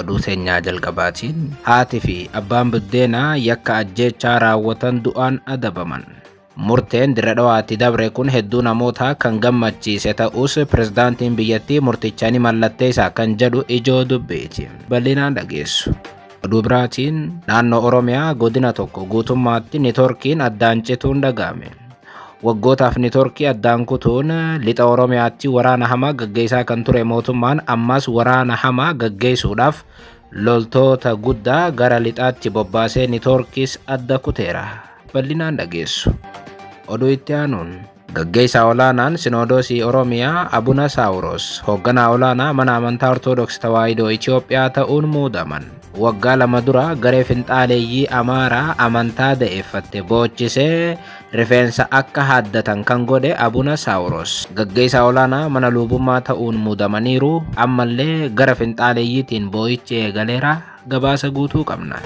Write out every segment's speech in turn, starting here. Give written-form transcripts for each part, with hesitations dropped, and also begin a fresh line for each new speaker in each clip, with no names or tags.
oduu seenyaa jalqabaatiin haati fi abbaan buddeenaa yakka ajjeechaa raawwatan du'aan adabaman. Murteen dirra dhawaatti dabre kun hedduu namoota kan gammachiise ta'us pirezidaantiin biyyattii murtichaanii mallatteessaa kan jedhu ijoo dubbiiti. Bal'inaan dhageessu. Oduu biraatiin naannoo Oromiyaa godina tokko guutummaatti neetwoorkiin addaan cituun dhaga'ame. Waggootaaf neetwoorkii addaan kutuun lixa Oromiyaatti waraana hamaa gaggeessaa kan ture mootummaan ammas waraana hamaa gaggeessuudhaaf loltoota guddaa gara lixaatti bobbaasee neetwoorkiis adda kuteera. Bal'inaan dhageessu. Oduu itti aanuun gaggeessaa olaanaan Sinodoosii Oromiyaa Abuna Saawuros hoogganaa olaanaa mana amantaa Ortoodooksii Tawaahidoo Itoophiyaa ta'uun muudaman. Waggaa lama dura garee finxaaleeyyii Amaaraa amantaa da'eeffatte boochisee rifeensa akka haaddatan kan godhe Abuna Saawuros gaggeessaa olaanaa mana lubummaa ta'uun muudamaniiru. Ammallee gara finxaaleeyyiitiin boo'ichi eegaleera. Gabaasa guutuu qabna.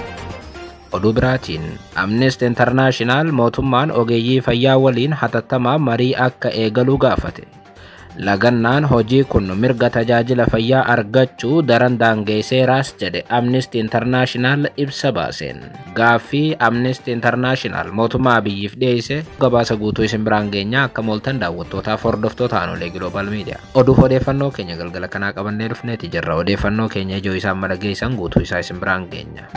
Oduu biraatiin Amnesty International mootummaan ogeeyyii fayyaa waliin hatattamaa marii akka eegalu gaafate. Lagannaan hojii kun mirga tajaajila fayyaa argachuu daran daangeesseeraas jedhe Amnesty International ibsa baaseen. Gaaffii Amnesty International mootummaa biyyiif dhiyeesse gabaasa guutuu isin biraan geenya akka mooltan daawwattootaaf hordoftoota aanolee Global Media. Oduuf odeeffannoo keenya galgala kanaa qabannee dhufneeti jirra. Odeeffannoo keenya ijoo isaan mala geessan guutuu isaa isin biraan geenya.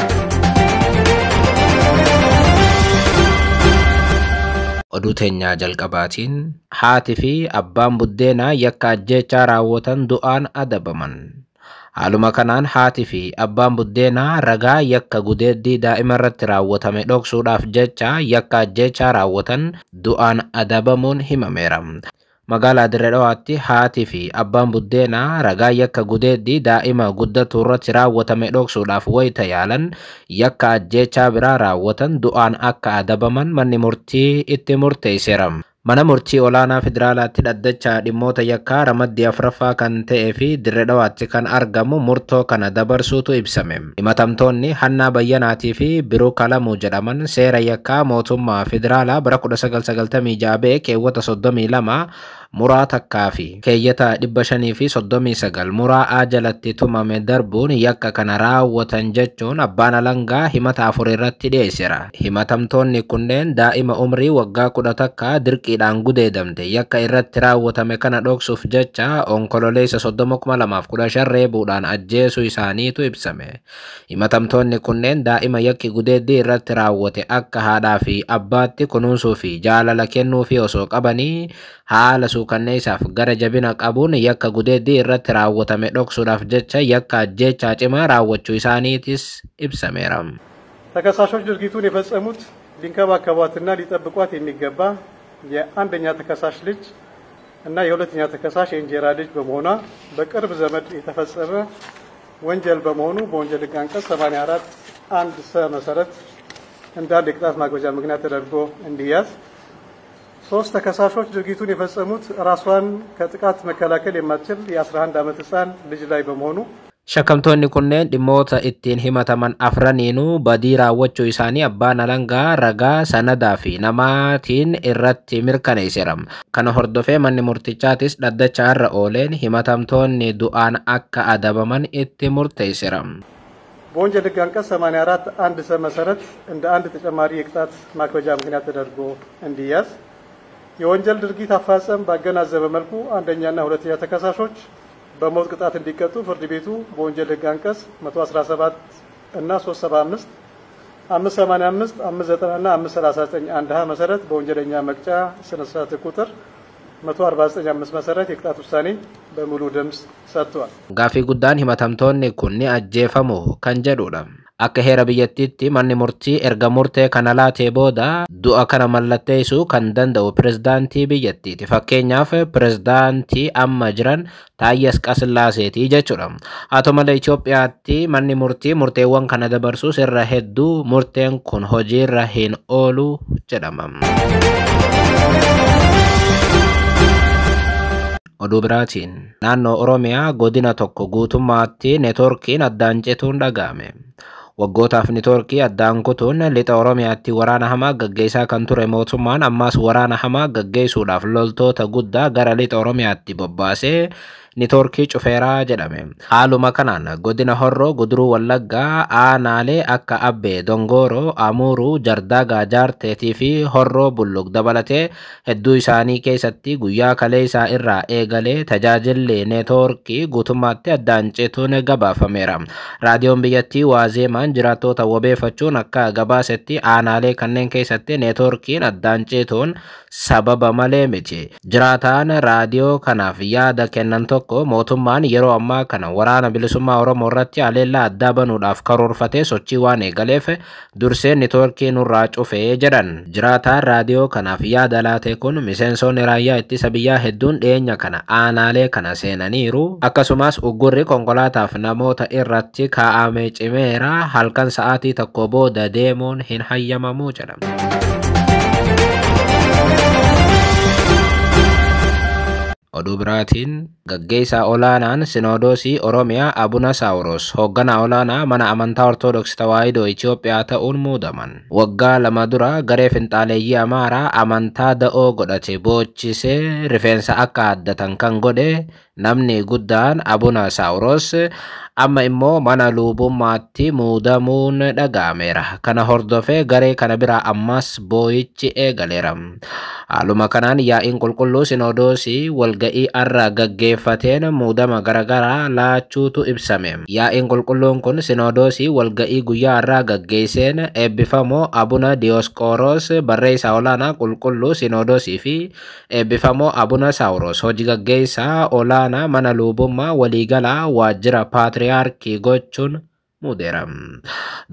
Oduu teenyaa jalqabaatiin haati fi abbaan buddeenaa yakka ajjeechaa raawwatan du'aan adabaman. Haaluma kanaan haati fi abbaan buddeenaa ragaa yakka gudeeddii daa'ima irratti raawwatame dhoksuudhaaf jecha yakka ajjeechaa raawwatan du'aan adabamuun himameera. Magaalaa Dirree Dhawaatti haati fi abbaan buddeenaa ragaa yakka gudeeddii daa'ima guddatu irratti raawwatame dhoksuudhaaf wayita yaalan yakka ajjeechaa biraa raawwatan du'aan akka adabaman manni murtii itti murteesseera. Mana murtii olaanaa federaalaatti dhaddacha dhimmoota yakkaa ramaddii afuraffaa kan ta'ee fi Dirree Dhawaatti kan argamu murtoo kana dabarsuutu ibsame. Himatamtoonni Hannaa Bayyanaatii fi Biruuk Alamuu jedhaman seera yakkaa mootummaa federaalaa bara 1996 keewwata 32 muraa takkaa fi keeyyata 539 muraa A jalatti tumame darbuun yakka kana raawwatan jechuun abbaan alangaa himata 4 irratti dhiyeesseera. Himatamtoonni kunneen daa'ima umrii waggaa 10 dirqiidhaan gudeedamte yakka irratti raawwatame kana dhoksuuf jecha onkololeessa 30,2015 reebuudhaan ajjeesuu isaaniitu ibsame. Himatamtoonni kunneen daa'ima yakki gudeeddii irratti raawwate akka haadhaa fi abbaatti kunuunsuu fi jaalala kennuufi osoo qabanii haala suukanneessaaf gara jabina qabuun yakka gudeeddii irratti raawwatame dhoksuudhaaf jecha yakka ajjeechaa cimaa raawwachuu isaaniitis ibsameera.
ተከሳሾች ድርጊቱን የፈጸሙት ሊንከባከቧትና ሊጠብቋት የሚገባ የአንደኛ ተከሳሽ ልጅ እና የሁለተኛ ተከሳሽ የእንጀራ ልጅ በመሆኗ በቅርብ ዘመድ የተፈጸመ ወንጀል በመሆኑ በወንጀል ሕግ አንቀጽ 84 1 ሰ መሰረት እንዳለ የቅጣት ማክበጃ ምክንያት ተደርጎ እንዲያዝ። ሶስት ተከሳሾች ድርጊቱን የፈጸሙት ራሷን ከጥቃት መከላከል የማትችል የ11 ዓመት ህፃን ልጅ ላይ በመሆኑ
Shakkamtoonni kunneen dhimmoota ittiin himataman afraniinuu badii raawwachuu isaanii abbaan alangaa ragaa sanadaa fi namaatiin irratti mirkaneesseera. Kana hordofee manni murtichaatis dhaddacha irra ooleen himatamtoonni du'aan akka adabaman itti murteesseera.
በወንጀል ሕግ አንቀጽ 84 1 ሰ መሰረት እንደ አንድ ተጨማሪ የቅጣት ማክበጃ ምክንያት ተደርጎ እንዲያዝ የወንጀል ድርጊት አፈጻጸም ባገናዘበ መልኩ አንደኛና ሁለተኛ ተከሳሾች በሞት ቅጣት እንዲቀጡ ፍርድ ቤቱ በወንጀል ሕግ አንቀጽ 117 እና 375 585 590 እና 539 1 ሀ መሰረት በወንጀለኛ መቅጫ ስነ ስርዓት ቁጥር 149 መሰረት የቅጣት ውሳኔ በሙሉ ድምጽ ሰጥቷል።
ጋፊ ጉዳን himatamtoonni kun ni ajjeefamu kan jedhudha. Akka heera biyyattiitti manni murtii erga murtee kana laatee booda du'a kana mallatteessuu kan danda'u pirezidaantii biyyattiiti. Fakkeenyaaf pirezidaantii amma jiran Taayye Asqasillaaseetii jechuudha. Haa ta'u malee Itoophiyaatti manni murtii murteewwan kana dabarsuus irra hedduu murteen kun hojiirra hin oolu jedhama. Oduu biraatiin naannoo Oromiyaa godina tokko guutummaatti neetwoorkiin addaan cituun dhaga'ame. Waggootaaf neetwoorkii addaan kutuun lixa Oromiyaatti waraana hamaa gaggeessaa kan ture mootummaan ammas waraana hamaa gaggeessuudhaaf loltoota guddaa gara lixa Oromiyaatti bobbaasee niitoorkii cufeeraa jedhame. Haaluma kanaan godina Horroo Guduruu Wallaggaa aanaalee akka Abbee, Dongoroo, Amuruu, Jardaagaa, Jaarteetii fi Horroo Bulluq dabalatee hedduu isaanii keessatti guyyaa kaleessaa irraa eegalee tajaajilli neetwoorkii guutummaatti addaan cituun gabaafameera. Raadiyoon biyyattii Waazeemaan jiraattota wabeeffachuun akka gabaasetti aanaalee kanneen keessatti neetwoorkiin addaan cituun sababa malee miti. Jiraataan raadiyoo kanaaf yaada kennan tokko mootummaan yeroo ammaa kana waraana bilisummaa Oromoo irratti haleellaa addaa banuudhaaf karoorfatee sochii waan eegaleef dursee neetwoorkii nurraa cufee jedhan. Jiraataan raadiyoo kanaaf yaada laate kun miseensonni raayyaa ittisa biyyaa hedduun dhiyeenya kana aanaalee kana seenaniiru. Akkasumas uggurri konkolaataaf namoota irratti kaa'amee cimeera. Halkan sa'aatii tokko booda deemuun hin hayyamamu jedhama. Oduu biraatiin gaggeessaa olaanaan Sinodoosii Oromiyaa Abuna Saawuroos hoogganaa olaanaa mana amantaa Ortodoksii Tawaahidoo Itoophiyaa ta'uun muudaman. Waggaa 2 dura garee finxaaleeyyii Amaaraa amantaa da'oo godhate boochisee rifeensa akka addatan kan godhe namni guddaan Abuna Saawuroos amma immoo mana lubummaatti muudamuun dhaga'ameera. Kana hordofee garee kana biraa ammas boo'ichi eegaleera. Haaluma kanaan yaa'iin qulqulluu Sinodoosii walga'ii arra gaggeeffateen muudama garagaraa laachuutu ibsame. Yaa'iin qulqulluun kun Sinodoosii walga'ii guyyaa arraa gaggeesseen eebbifamoo Abuna Diyoosqoroos barreessaa olaanaa qulqulluu Sinodoosii fi eebbifamoo Abuna Saawuroos hojii gaggeessaa olaanaa mana lubummaa waliigalaa waajjira paatriyaarkii gochuun muudeera.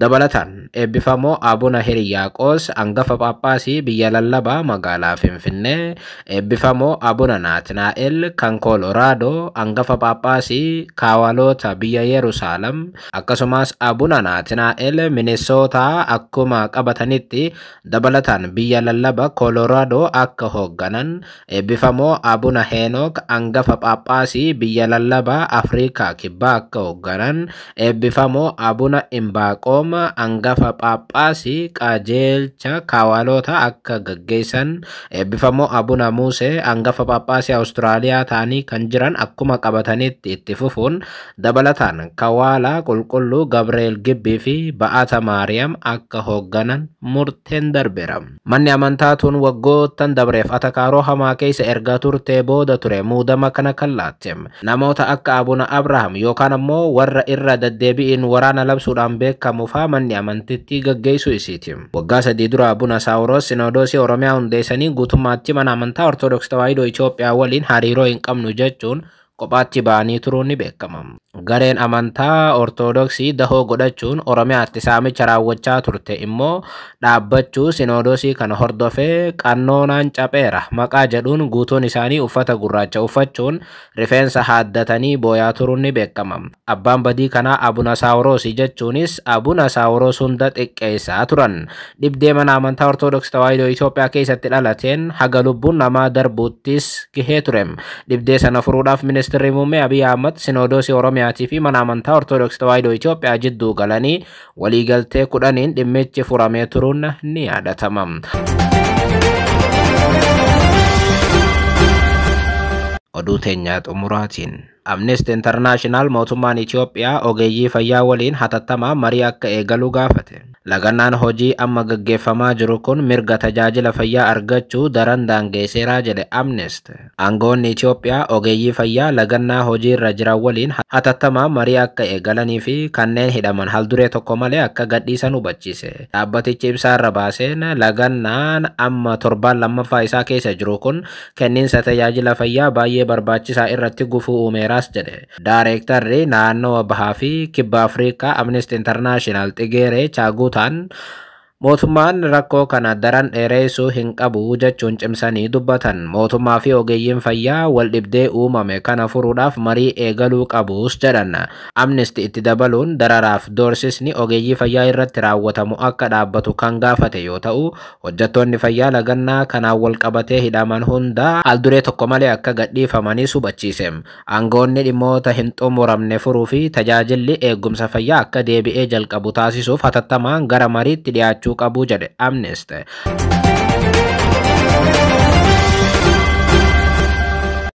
Dabalataan eebbifamoo Abuna Hiriyaaqoos hangafa Phaaphaasii biyya lallabaa magaalaa Finfinnee, eebbifamoo Abuna Naatnaa'el kan Kooloraadoo hangafa Phaaphaasii kaawaloota biyya Yerusaalem, akkasumas Abuna Naatnaa'el Minisootaa akkuma qabatanitti dabalataan biyya lallaba Kooloraadoo akka hoogganan, eebbifamoo Abuna Heenook hangafa Phaaphaasii biyya lallabaa Afrikaa kibbaa akka hoogganan, eebbifamoo Abuna Imbaaqoom hangafa Phaaphaasii qajeelcha kaawaloota akka gaggeessan, eebbifamoo Abuna Musee hangafa Phaaphaasii Awustiraaliyaa ta'anii kan jiran akkuma qabatanitti itti fufuun dabalataan kawaalaa qulqulluu Gabriel Gibbii fi Ba'aata Maariyaam akka hoogganan murteen darbeera. Manni amantaa tun waggoottan dabreef atakaaroo hamaa keessa erga turtee booda ture muudama kana kan laatte. Namoota akka Abuna Abrahaam yookaan ammoo warra irra deddeebi'iin waraana labsuudhaan beekamu fa'aa manni amantitti gaggeessuu isiiti. Waggaa 3 dura Abuna Saawuroos Sinodoosii Oromiyaa hundeessanii guutummaatti mana amantaa Ortodoksii Tawaahidoo Itoophiyaa waliin hariiroo hin qabnu jechuun kophaatti ba'anii turuun ni beekama. Gareen amantaa Ortodoksii dahoo godhachuun Oromiyaatti saamicha raawwachaa turte immoo dhaabbachuu Sinodoosii kana hordofee qannoonaan capheera maqaa jedhuun guutuun isaanii uffata gurraacha uffachuun rifeensa haaddatanii booyaa turuun ni beekama. Abbaan badii kanaa Abuna Saawuroos jechuunis Abuna Saawuroos hunda xiqqeessaa turan. Dhibdee mana amantaa Ortodoksii Tawaahidoo Itoophiyaa keessatti dhalateen haga lubbuun namaa darbuuttis gahee ture. Dhibdee sana furuudhaaf ministeerri muummee Abiy Ahmad Sinodoosii Oromiyaa fi mana amantaa Ortodoksii Tawaahidoo Itoophiyaa jidduu galanii waliigaltee 10 dhimmichi furamee turuun ni yaadatama. Oduu teenyaa xumuraatiin Amnesty International mootummaan Itoophiyaa ogeeyyii fayyaa waliin hatattamaa marii akka eegalu gaafate. Lagannaan hojii amma gaggeeffamaa jiru kun mirga tajaajila fayyaa argachuu daran daangeesseeraa jedhe Amnesty. Aangoonni Itoophiyaa ogeeyyii fayyaa lagannaa hojii irra jiran waliin hatattamaa marii akka eegalanii fi kanneen hidhaman halduree tokko malee akka gadhiisan hubachiise. Dhaabbatichi ibsaa irra baaseen lagannaan amma torbaan lammaffaa isaa keessa jiru kun kenniinsa tajaajila fayyaa baay'ee barbaachisaa irratti gufuu uumeeraas jedhe. Daareektarri naannoo bahaa fi kibba Afrikaa Amnesty International Xigeeree Chaaguutaan mootummaan rakkoo kana daran dheereessuu hin qabu jechuun cimsanii dubbatan. Mootummaa fi ogeeyyiin fayyaa wal dhibdee uumame kana furuudhaaf marii eegaluu qabus jedhan. Amnesty itti dabaluun dararaaf doorsisni ogeeyyii fayyaa irratti raawwatamu akka dhaabbatu kan gaafate yoo ta'u, hojjettoonni fayyaa lagannaa kanaan wal qabatee hidhaman hunda halduree tokko malee akka gadhiifamanis hubachiise. Aangoonni dhimmoota hin xumuramne furuu fi tajaajilli eegumsa fayyaa akka deebi'ee jalqabu taasisuuf hatattamaan gara mariitti dhiyaachuu qabu jedhe Amnesty.